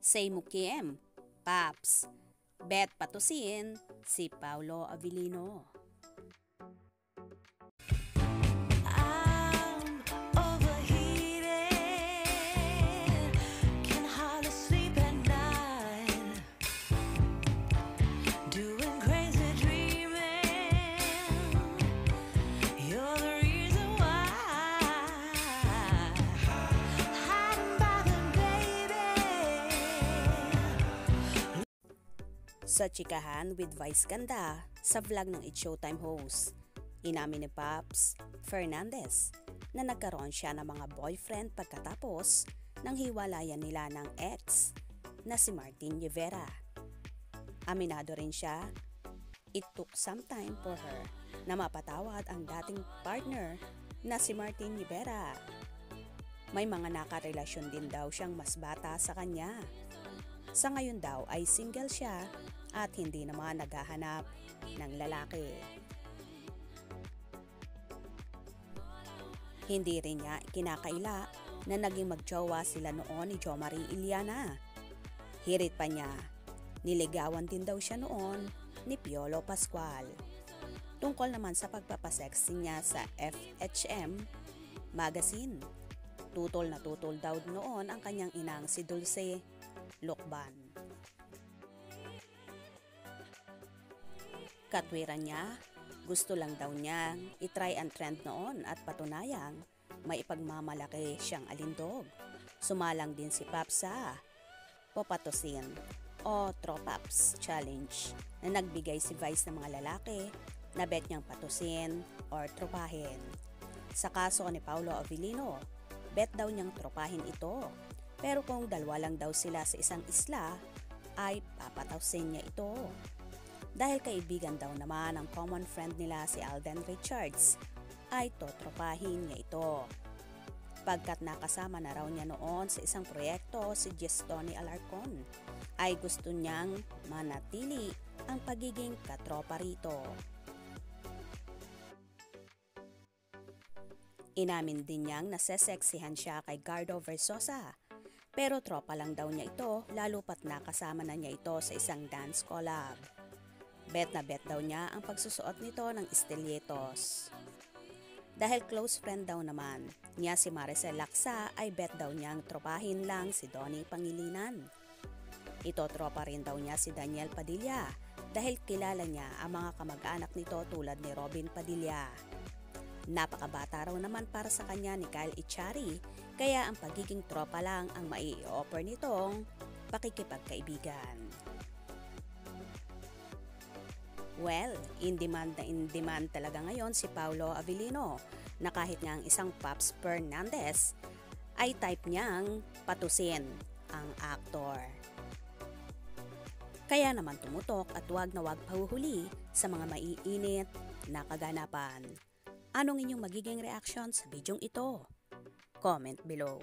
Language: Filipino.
Say Mukiem, Paps, Bet Patusin, si Paulo Avellino. Sa chikahan with Vice Ganda sa vlog ng It's Showtime host, inamin ni Paps Fernandez na nagkaroon siya ng mga boyfriend pagkatapos ng hiwalayan nila ng ex na si Martin Rivera. Aminado rin siya, it took some time for her na mapatawad ang dating partner na si Martin Rivera. May mga nakarelasyon din daw siyang mas bata sa kanya. Sa ngayon daw ay single siya at hindi naman naghahanap ng lalaki. Hindi rin niya kinakaila na naging magjowa sila noon ni Jo Marie Iliana. Hirit pa niya, niligawan din daw siya noon ni Piolo Pascual. Tungkol naman sa pagpapasexy niya sa FHM magazine, tutol na tutol daw noon ang kanyang inang si Dulce Lukban. Katwiran niya, gusto lang daw niya itry ang trend noon at patunayang may ipagmamalaki siyang alindog. Sumalang din si Paps sa Popatusin o Tropaps Challenge na nagbigay si Vice ng mga lalaki na bet niyang patusin or tropahin. Sa kaso ni Paulo Avellino, bet daw niyang tropahin ito. Pero kung dalawa lang daw sila sa isang isla, ay papatawsin niya ito. Dahil kaibigan daw naman ang common friend nila si Alden Richards, ay totropahin niya ito. Pagkat nakasama na raw niya noon sa isang proyekto si Gestoni Alarcon, ay gusto niyang manatili ang pagiging katropa rito. Inamin din niyang naseseksihan siya kay Gardo Versosa. Pero tropa lang daw niya ito, lalo pat nakasama na niya ito sa isang dance collab. Bet na bet daw niya ang pagsusuot nito ng estilyetos. Dahil close friend daw naman niya si Maricel Laksa, ay bet daw niyang tropahin lang si Donnie Pangilinan. Ito tropa rin daw niya si Daniel Padilla dahil kilala niya ang mga kamag-anak nito tulad ni Robin Padilla. Napakabata raw naman para sa kanya ni Kyle Echari, kaya ang pagiging tropa lang ang mai-offer nitong pakikipagkaibigan. Well, in demand talaga ngayon si Paulo Avellino na kahit nga ang isang Paps Fernandez ay type niyang patusin ang aktor. Kaya naman tumutok at wag na wag pahuhuli sa mga maiinit na kaganapan. Anong inyong magiging reaction sa bidyong ito? Comment below.